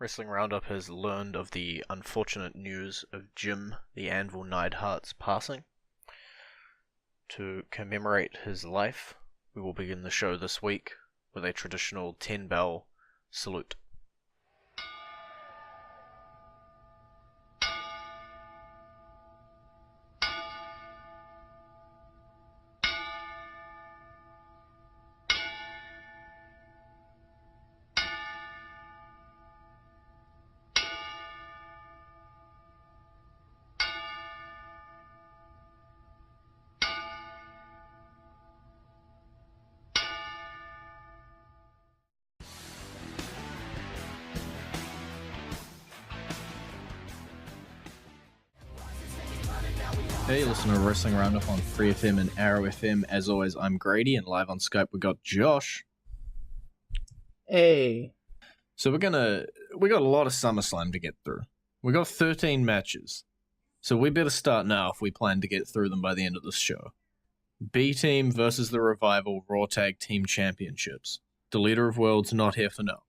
Wrestling Roundup has learned of the unfortunate news of Jim the Anvil Neidhart's passing. To commemorate his life, we will begin the show this week with a traditional 10-bell salute. Hey, listen to Wrestling Roundup on FreeFM and ArrowFM. As always, I'm Grady, and live on Skype we got Josh. Hey. So we got a lot of SummerSlam to get through. We got 13 matches. So we better start now if we plan to get through them by the end of this show. B Team versus the Revival Raw Tag Team Championships. The Leader of Worlds not here for now.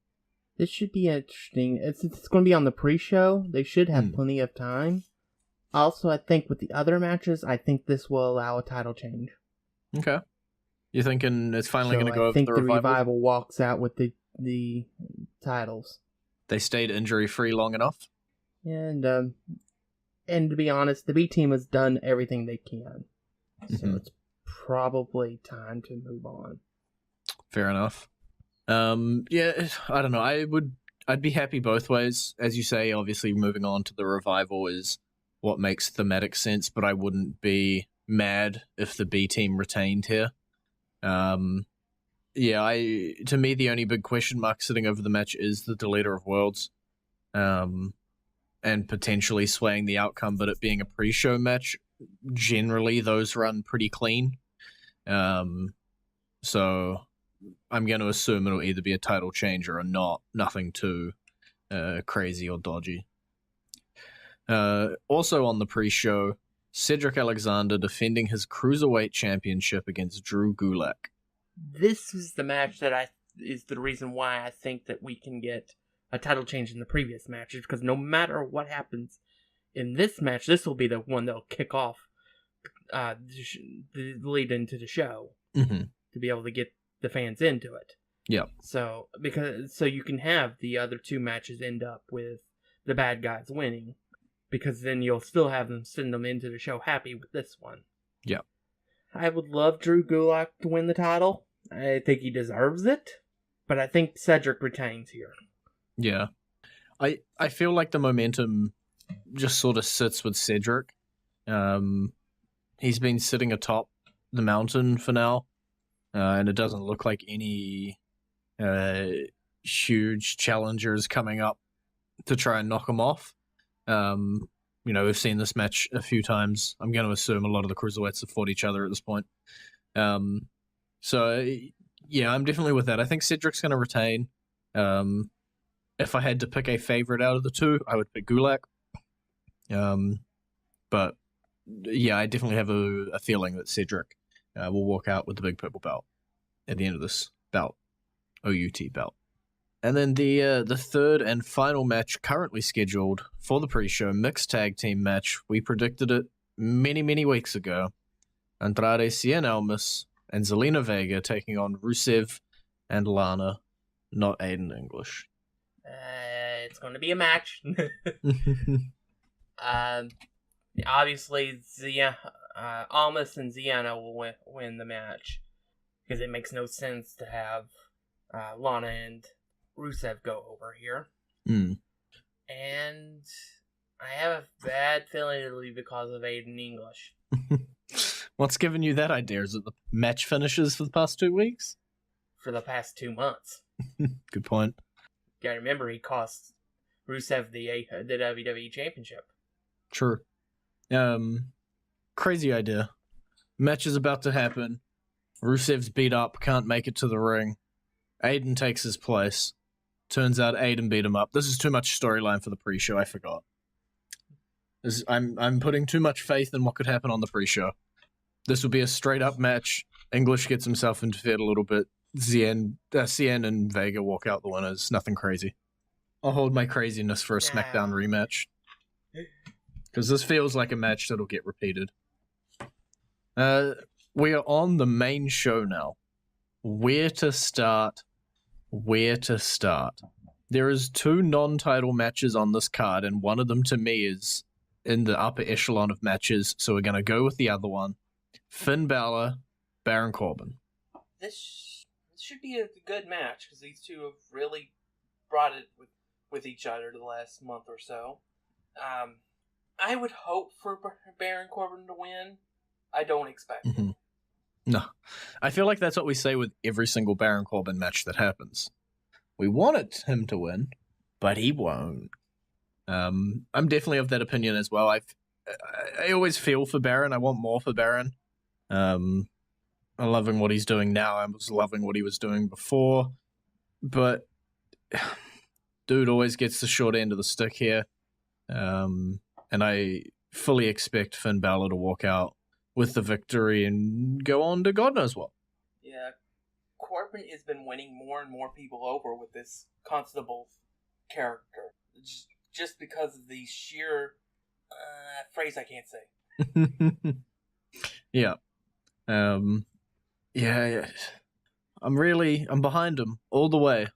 This should be interesting. It's going to be on the pre-show. They should have plenty of time. Also, I think with the other matches, I think this will allow a title change. Okay. You thinking it's finally going to go over the the Revival? I think the Revival walks out with the titles. They stayed injury-free long enough? And to be honest, the B Team has done everything they can. So it's probably time to move on. Fair enough. Yeah, I don't know. I'd be happy both ways. As you say, obviously moving on to the Revival is what makes thematic sense, but I wouldn't be mad if the B Team retained here. To me, the only big question mark sitting over the match is the Leader of Worlds, and potentially swaying the outcome, but it being a pre-show match, generally those run pretty clean. So I'm going to assume it'll either be a title change or nothing too crazy or dodgy. Also on the pre-show, Cedric Alexander defending his Cruiserweight Championship against Drew Gulak. This is the match that is the reason why I think that we can get a title change in the previous matches, because no matter what happens in this match, this will be the one that'll kick off the lead into the show to be able to get the fans into it. Yeah. So you can have the other two matches end up with the bad guys winning, because then you'll still have them send them into the show happy with this one. Yeah. I would love Drew Gulak to win the title. I think he deserves it, but I think Cedric retains here. Yeah. I feel like the momentum just sort of sits with Cedric. He's been sitting atop the mountain for now, and it doesn't look like any huge challengers coming up to try and knock him off. We've seen this match a few times. I'm going to assume a lot of the cruiserweights have fought each other at this point. I'm definitely with that. I think Cedric's going to retain. If I had to pick a favorite out of the two, I would pick Gulak. But yeah, I definitely have a feeling that Cedric will walk out with the big purple belt at the end of this bout, OUT belt. And then the third and final match currently scheduled for the pre-show mixed tag team match. We predicted it many, many weeks ago. Andrade Cien Almas and Zelina Vega taking on Rusev and Lana, not Aiden English. It's going to be a match. Obviously, Almas and Ziana will win the match, because it makes no sense to have Lana and Rusev go over here. And I have a bad feeling it'll be because of Aiden English. What's given you that idea? Is it the match finishes for the past 2 weeks? For the past 2 months. Good point. Gotta remember, he cost Rusev the WWE Championship. True. Crazy idea. Match is about to happen. Rusev's beat up, can't make it to the ring. Aiden takes his place. Turns out Aiden beat him up. This is too much storyline for the pre-show, I forgot. I'm putting too much faith in what could happen on the pre-show. This will be a straight-up match. English gets himself interfered a little bit. Cien and Vega walk out the winners. Nothing crazy. I'll hold my craziness for a SmackDown rematch. Because this feels like a match that'll get repeated. We are on the main show now. Where to start? There is 2 non-title matches on this card, and one of them to me is in the upper echelon of matches, so we're going to go with the other one. Finn Balor, Baron Corbin. This should be a good match, because these two have really brought it with each other the last month or so. I would hope for Baron Corbin to win. I don't expect it. No. I feel like that's what we say with every single Baron Corbin match that happens. We wanted him to win, but he won't. I'm definitely of that opinion as well. I always feel for Baron. I want more for Baron. I'm loving what he's doing now. I was loving what he was doing before. But dude always gets the short end of the stick here. And I fully expect Finn Balor to walk out with the victory and go on to God knows what. Yeah, Corbin has been winning more and more people over with this Constable character. Just because of the sheer phrase I can't say. Yeah. Yeah. I'm behind him all the way,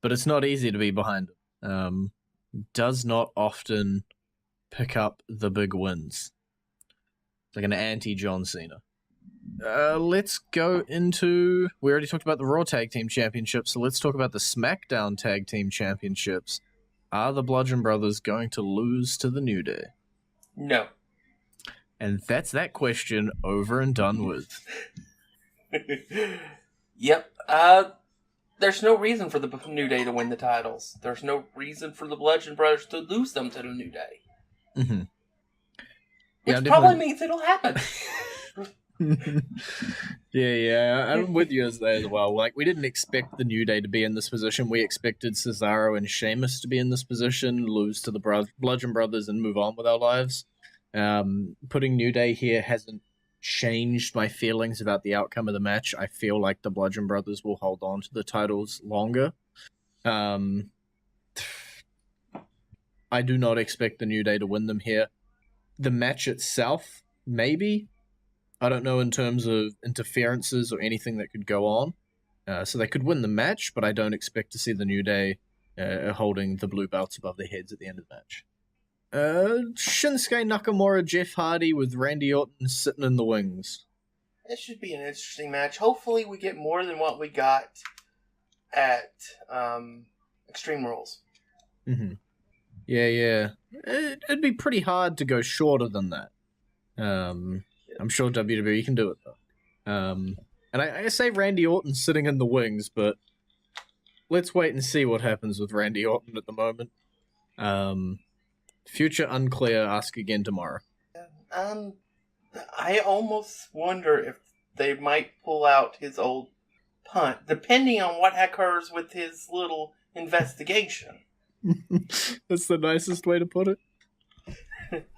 but it's not easy to be behind him. Does not often pick up the big wins. It's like an anti-John Cena. Let's go into... We already talked about the Raw Tag Team Championships, so let's talk about the SmackDown Tag Team Championships. Are the Bludgeon Brothers going to lose to the New Day? No. And that's that question over and done with. Yep. There's no reason for the New Day to win the titles. There's no reason for the Bludgeon Brothers to lose them to the New Day. Mm-hmm. Which probably means it'll happen. Yeah, I'm with you as well. Like, we didn't expect the New Day to be in this position. We expected Cesaro and Sheamus to be in this position, lose to the Bludgeon Brothers, and move on with our lives. Putting New Day here hasn't changed my feelings about the outcome of the match. I feel like the Bludgeon Brothers will hold on to the titles longer. I do not expect the New Day to win them here. The match itself, maybe. I don't know in terms of interferences or anything that could go on. So they could win the match, but I don't expect to see the New Day holding the blue belts above their heads at the end of the match. Shinsuke Nakamura, Jeff Hardy with Randy Orton sitting in the wings. It should be an interesting match. Hopefully we get more than what we got at Extreme Rules. Mm-hmm. Yeah. It'd be pretty hard to go shorter than that. I'm sure WWE can do it, though. And I say Randy Orton sitting in the wings, but let's wait and see what happens with Randy Orton at the moment. Future unclear, ask again tomorrow. I almost wonder if they might pull out his old punt, depending on what occurs with his little investigation. That's the nicest way to put it.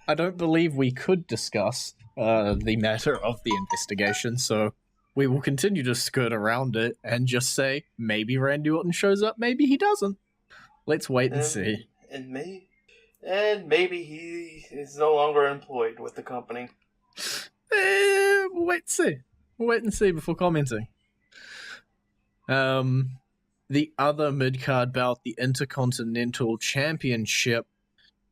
I don't believe we could discuss the matter of the investigation, so we will continue to skirt around it and just say, maybe Randy Orton shows up, maybe he doesn't. Let's wait and see. And maybe he is no longer employed with the company. We'll wait and see. We'll wait and see before commenting. The other mid-card bout, the Intercontinental Championship,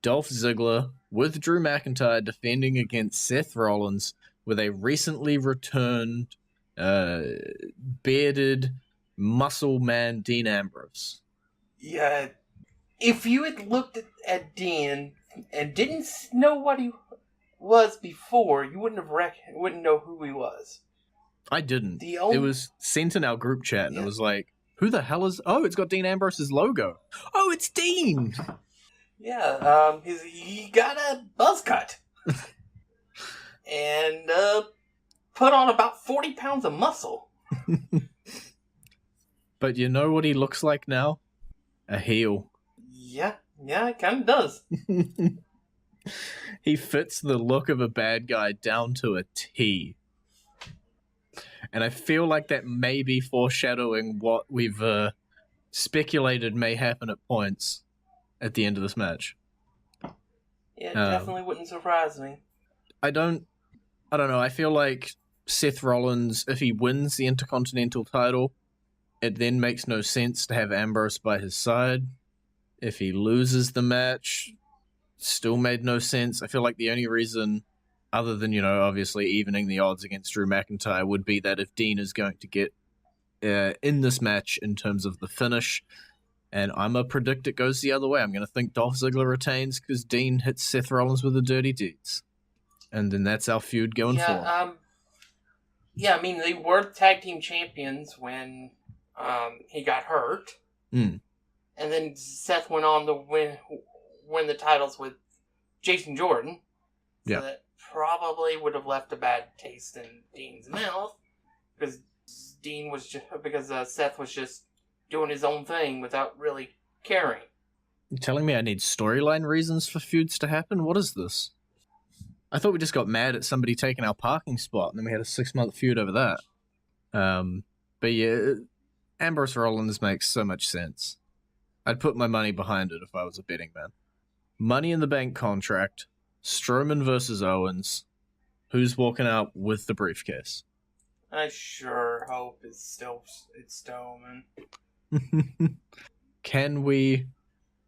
Dolph Ziggler with Drew McIntyre defending against Seth Rollins with a recently returned bearded muscle man Dean Ambrose. Yeah, if you had looked at Dean and didn't know what he was before, you wouldn't know who he was. I didn't. It was sent in our group chat, and it was like, who the hell is... Oh, it's got Dean Ambrose's logo. Oh, it's Dean! Yeah, he got a buzz cut. And put on about 40 pounds of muscle. But you know what he looks like now? A heel. Yeah, it kind of does. He fits the look of a bad guy down to a T. And I feel like that may be foreshadowing what we've speculated may happen at points. at the end of this match. Yeah, it definitely wouldn't surprise me. I don't know. I feel like Seth Rollins, if he wins the Intercontinental title, it then makes no sense to have Ambrose by his side. If he loses the match, still made no sense. I feel like the only reason, other than, obviously evening the odds against Drew McIntyre, would be that if Dean is going to get in this match in terms of the finish, and I'm going to predict it goes the other way. I'm going to think Dolph Ziggler retains because Dean hits Seth Rollins with the dirty deeds. And then that's our feud going forward. Yeah, I mean, they were tag team champions when he got hurt. Mm. And then Seth went on to win the titles with Jason Jordan. So that probably would have left a bad taste in Dean's mouth. Because Seth was just doing his own thing without really caring. You're telling me I need storyline reasons for feuds to happen? What is this? I thought we just got mad at somebody taking our parking spot, and then we had a 6-month feud over that. But yeah, Ambrose Rollins makes so much sense. I'd put my money behind it if I was a betting man. Money in the Bank contract, Strowman versus Owens. Who's walking out with the briefcase? I sure hope it's Strowman. Can we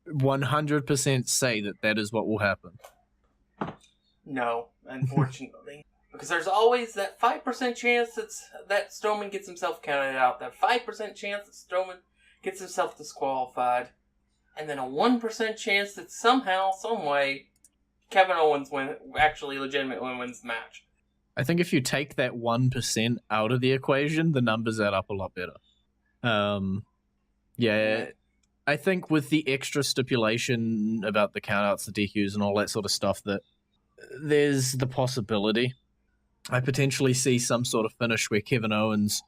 100% say that is what will happen? No, unfortunately. Because there's always that 5% chance that Strowman gets himself counted out, that 5% chance that Strowman gets himself disqualified, and then a 1% chance that somehow, someway, Kevin Owens actually legitimately wins the match. I think if you take that 1% out of the equation, the numbers add up a lot better. I think with the extra stipulation about the countouts, the DQs, and all that sort of stuff, that there's the possibility. I potentially see some sort of finish where Kevin Owens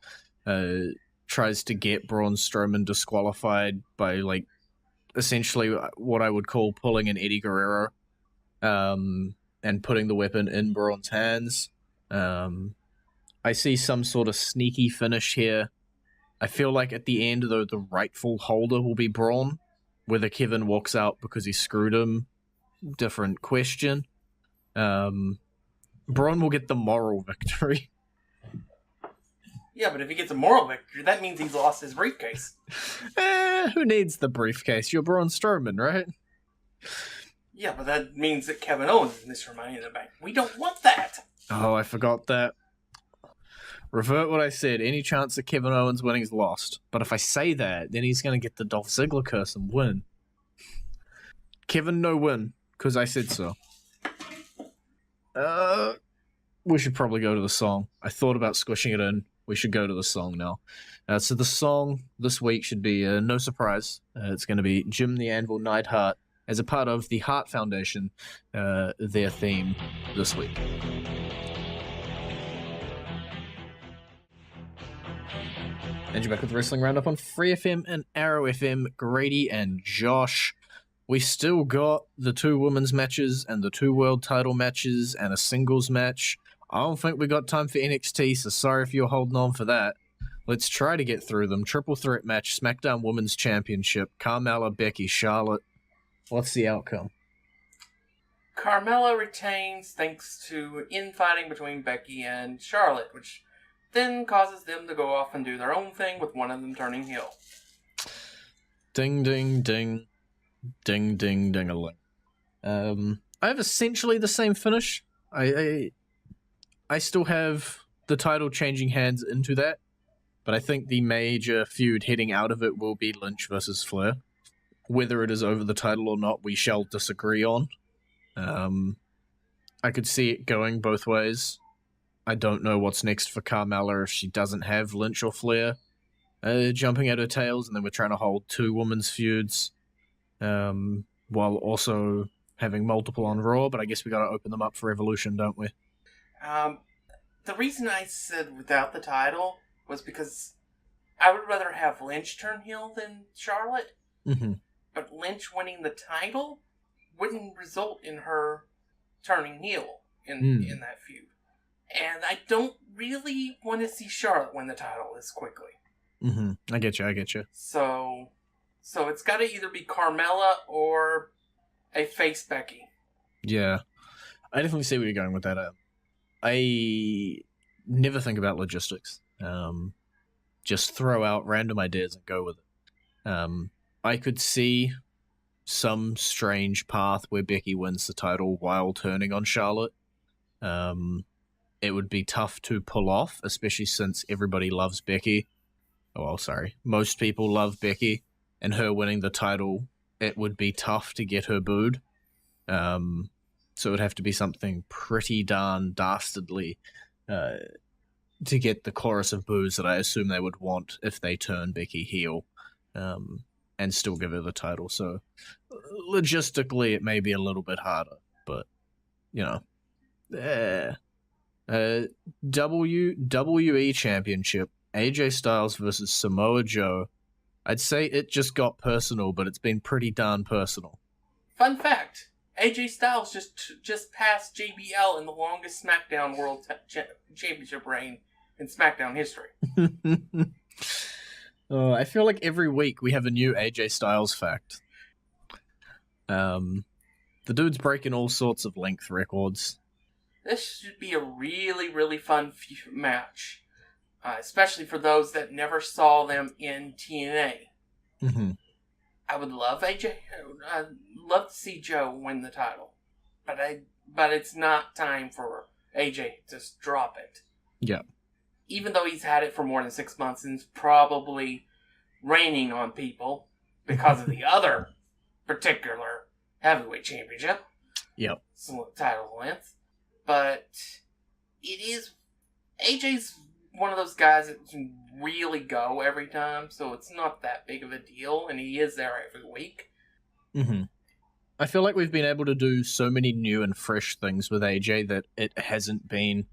tries to get Braun Strowman disqualified by, essentially what I would call pulling an Eddie Guerrero and putting the weapon in Braun's hands. I see some sort of sneaky finish here. I feel like at the end, though, the rightful holder will be Braun. Whether Kevin walks out because he screwed him, different question. Braun will get the moral victory. Yeah, but if he gets a moral victory, that means he's lost his briefcase. Who needs the briefcase? You're Braun Strowman, right? Yeah, but that means that Kevin Owens is Mr. Money in the Bank. We don't want that! Oh, I forgot that. Revert what I said. Any chance that Kevin Owens winning is lost. But if I say that, then he's going to get the Dolph Ziggler curse and win. Kevin, no win, because I said so. We should probably go to the song. I thought about squishing it in. We should go to the song now. So the song this week should be no surprise. It's going to be Jim the Anvil Neidhart as a part of the Hart Foundation, their theme this week. And you're back with Wrestling Roundup on FreeFM and ArrowFM. Grady and Josh. We still got the 2 women's matches and the 2 world title matches and a singles match. I don't think we got time for NXT, so sorry if you're holding on for that. Let's try to get through them. Triple threat match, SmackDown Women's Championship, Carmella, Becky, Charlotte. What's the outcome? Carmella retains thanks to infighting between Becky and Charlotte, which then causes them to go off and do their own thing with one of them turning heel. Ding, ding, ding. Ding, ding, ding-a-ling. I have essentially the same finish. I still have the title changing hands into that, but I think the major feud heading out of it will be Lynch versus Flair. Whether it is over the title or not, we shall disagree on. I could see it going both ways. I don't know what's next for Carmella if she doesn't have Lynch or Flair jumping at her tails, and then we're trying to hold 2 women's feuds while also having multiple on Raw, but I guess we got to open them up for Evolution, don't we? The reason I said without the title was because I would rather have Lynch turn heel than Charlotte. Mm-hmm. But Lynch winning the title wouldn't result in her turning heel in that feud. And I don't really want to see Charlotte win the title this quickly. Mm-hmm. I get you. So, So it's got to either be Carmella or a face Becky. Yeah. I definitely see where you're going with that. I never think about logistics. Just throw out random ideas and go with it. I could see some strange path where Becky wins the title while turning on Charlotte. It would be tough to pull off, especially since everybody loves Becky. Oh, well, sorry. Most people love Becky, and her winning the title, it would be tough to get her booed. So it would have to be something pretty darn dastardly to get the chorus of boos that I assume they would want if they turn Becky heel and still give her the title. So logistically, it may be a little bit harder, but, you know. WWE Championship, AJ Styles versus Samoa Joe. I'd say it just got personal, but it's been pretty darn personal. Fun fact, AJ Styles just passed JBL in the longest SmackDown World Championship reign in SmackDown history. Oh, I feel like every week we have a new AJ Styles fact. The dude's breaking all sorts of length records. This should be a really, really fun match. Especially for those that never saw them in TNA. Mm-hmm. I would love AJ. I'd love to see Joe win the title. But it's not time for AJ to drop it. Yeah. Even though he's had it for more than 6 months and is probably raining on people because of the other particular heavyweight championship. Yep. Title length. But it is... AJ's one of those guys that can really go every time, so it's not that big of a deal, and he is there every week. Mm-hmm. I feel like we've been able to do so many new and fresh things with AJ that it hasn't been...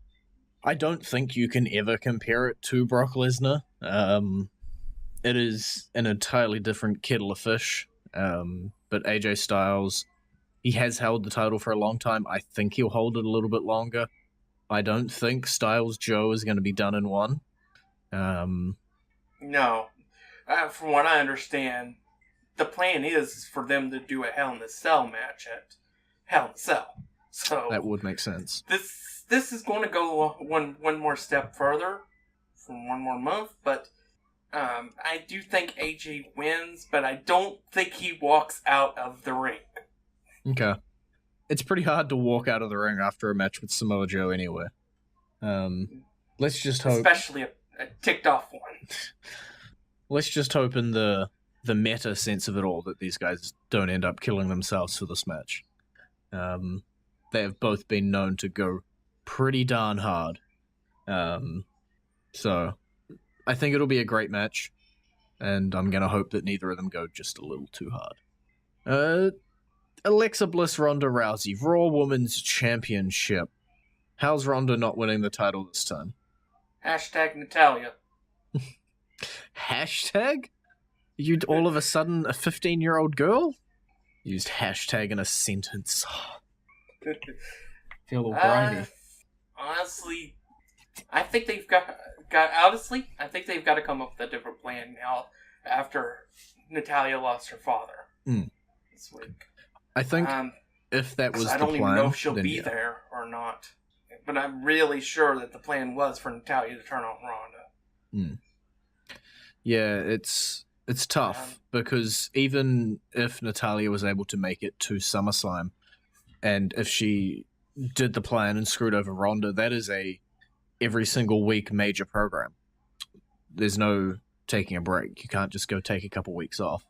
I don't think you can ever compare it to Brock Lesnar. It is an entirely different kettle of fish. But AJ Styles, he has held the title for a long time. I think he'll hold it a little bit longer. I don't think Styles Joe is going to be done in one. No. From what I understand, the plan is for them to do a Hell in a Cell match at Hell in a Cell. So that would make sense. This is going to go one more step further from one more month, but I do think AJ wins, but I don't think he walks out of the ring. Okay. It's pretty hard to walk out of the ring after a match with Samoa Joe anyway. Let's just hope... Especially a ticked off one. Let's just hope in the meta sense of it all that these guys don't end up killing themselves for this match. They have both been known to go pretty darn hard. So I think it'll be a great match, and I'm going to hope that neither of them go just a little too hard. Alexa Bliss, Ronda Rousey, Raw Women's Championship. How's Ronda not winning the title this time? Hashtag Natalia. Hashtag? You all of a sudden a 15-year-old girl? Used hashtag in a sentence. Feel all grimy. Honestly, I think they've got honestly, I think they've got to come up with a different plan now after Natalia lost her father this week. I think if that was the plan... I don't even know if she'll be there or not. But I'm really sure that the plan was for Natalia to turn on Ronda. Yeah, it's tough because even if Natalia was able to make it to SummerSlam, and if she did the plan and screwed over Ronda, that is a every single week major program. There's taking a break. You can't just go take a couple weeks off.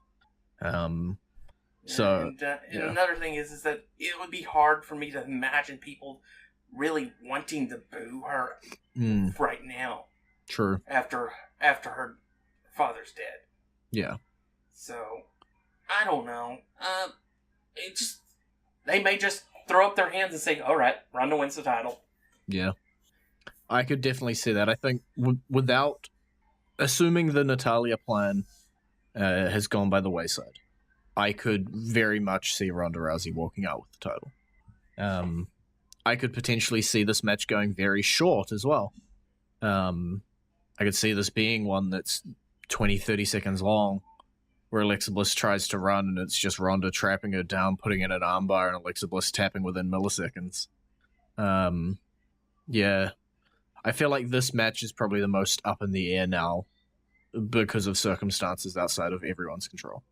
So, and another thing is that it would be hard for me to imagine people really wanting to boo her right now. True. After her father's dead. Yeah. So, I don't know. They may just throw up their hands and say, all right, Ronda wins the title. Yeah. I could definitely see that. I think without assuming the Natalia plan has gone by the wayside, I could very much see Ronda Rousey walking out with the title. I could potentially see this match going very short as well. I could see this being one that's 20, 30 seconds long, where Alexa Bliss tries to run and it's just Ronda trapping her down, putting in an armbar, and Alexa Bliss tapping within milliseconds. Yeah. I feel like this match is probably the most up in the air now because of circumstances outside of everyone's control.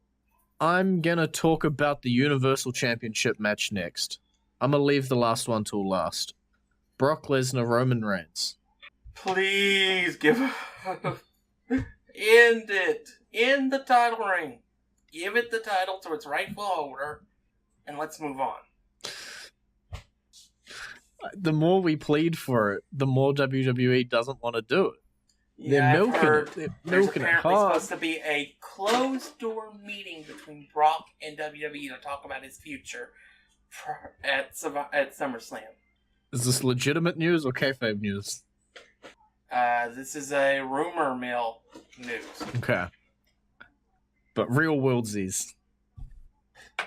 I'm gonna talk about the Universal Championship match next. I'm gonna leave the last one till last. Brock Lesnar, Roman Reigns. Please give end it. End the title reign. Give it the title to its rightful holder, and let's move on. The more we plead for it, the more WWE doesn't want to do it. Yeah, They're milking it. They're milking it apparently hard. supposed to be a closed-door meeting between Brock and WWE to talk about his future at SummerSlam. Is this legitimate news or kayfabe news? This is a rumor mill news. Okay. But real worldsies.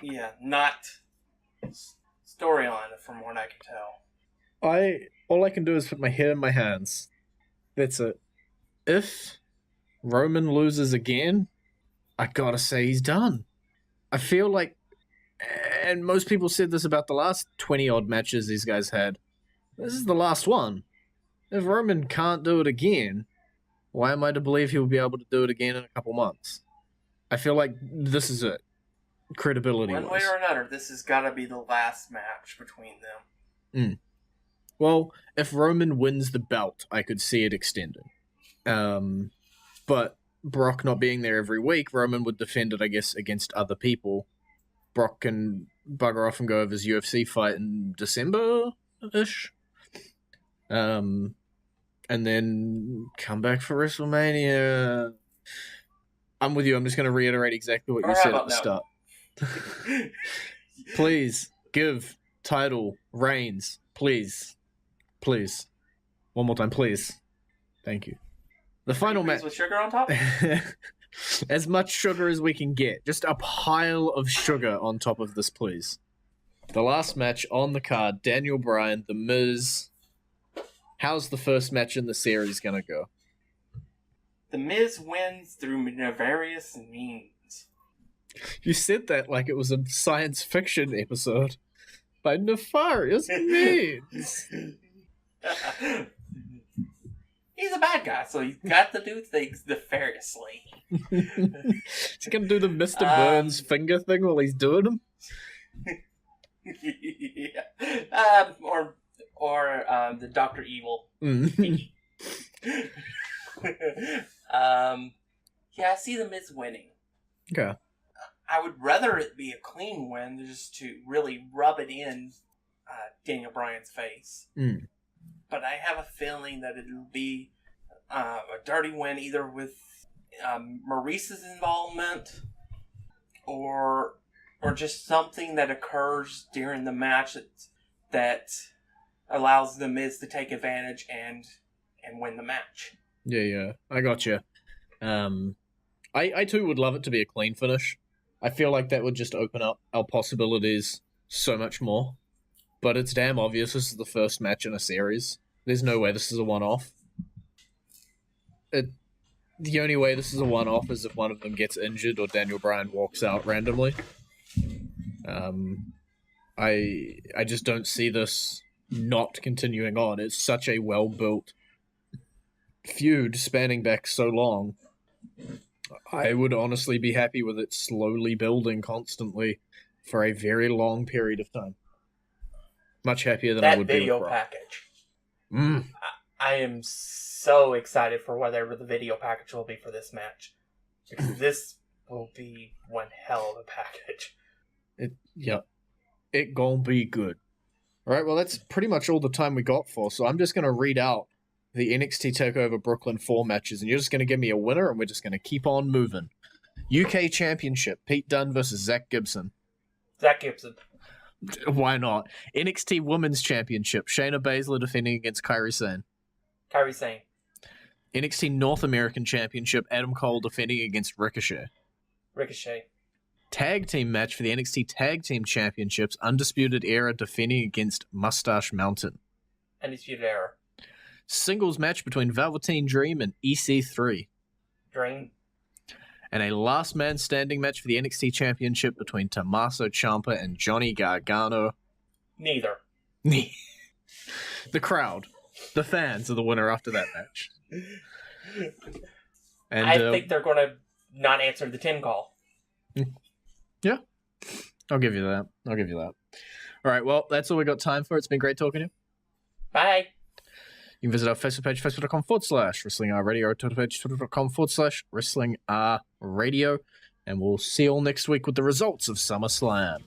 Yeah, not storyline from what I can tell. All I can do is put my head in my hands. That's it. If Roman loses again, I gotta say he's done. I feel like, and most people said this about the last 20-odd matches these guys had, this is the last one. If Roman can't do it again, why am I to believe he'll be able to do it again in a couple months? I feel like this is it. Credibility-wise. One way or another, this has got to be the last match between them. Well, if Roman wins the belt, I could see it extending. But Brock not being there every week, Roman would defend it, I guess, against other people. Brock can bugger off and go over his UFC fight in December-ish. And then come back for WrestleMania. I'm with you. I'm just going to reiterate exactly what you said at the start. Please, give title Reigns. Please. Please. One more time, please. Thank you. The final match. With sugar on top? As much sugar as we can get. Just a pile of sugar on top of this, please. The last match on the card, Daniel Bryan, The Miz. How's the first match in the series going to go? The Miz wins through nefarious means. You said that like it was a science fiction episode. By nefarious means. He's a bad guy, so he's got to do things nefariously. He's going to do the Mr. Burns finger thing while he's doing them? Yeah. Or the Dr. Evil. Yeah, I see the Miz winning. Okay. I would rather it be a clean win just to really rub it in Daniel Bryan's face. But I have a feeling that it'll be a dirty win, either with Maurice's involvement or just something that occurs during the match that allows the Miz to take advantage and win the match. Yeah, I got you. I too would love it to be a clean finish. I feel like that would just open up our possibilities so much more. But it's damn obvious this is the first match in a series. There's no way this is a one-off. The only way this is a one-off is if one of them gets injured or Daniel Bryan walks out randomly. I just don't see this not continuing on. It's such a well-built feud spanning back so long. I would honestly be happy with it slowly building constantly for a very long period of time. Much happier than I would be with video Brock. package. I am so excited for whatever the video package will be for this match. Because this will be one hell of a package. It gonna be good. Alright, well that's pretty much all the time we got for, so I'm just gonna read out the NXT TakeOver Brooklyn 4 matches, and you're just gonna give me a winner, and we're just gonna keep on moving. UK Championship, Pete Dunne versus Zach Gibson. Zach Gibson. Why not? NXT Women's Championship, Shayna Baszler defending against Kairi Sane. Kairi Sane. NXT North American Championship, Adam Cole defending against Ricochet. Ricochet. Tag team match for the NXT Tag Team Championships, Undisputed Era defending against Mustache Mountain. Undisputed Era. Singles match between Velveteen Dream and EC3. Dream. and a last man standing match for the NXT Championship between Tommaso Ciampa and Johnny Gargano. Neither. The crowd, the fans are the winner after that match. And I think they're going to not answer the 10 call. Yeah, I'll give you that. All right, well, that's all we got time for. It's been great talking to you. Bye. You can visit our Facebook page, facebook.com/WrestlingRadio, Twitter page, twitter.com/WrestlingRadio, and we'll see you all next week with the results of SummerSlam.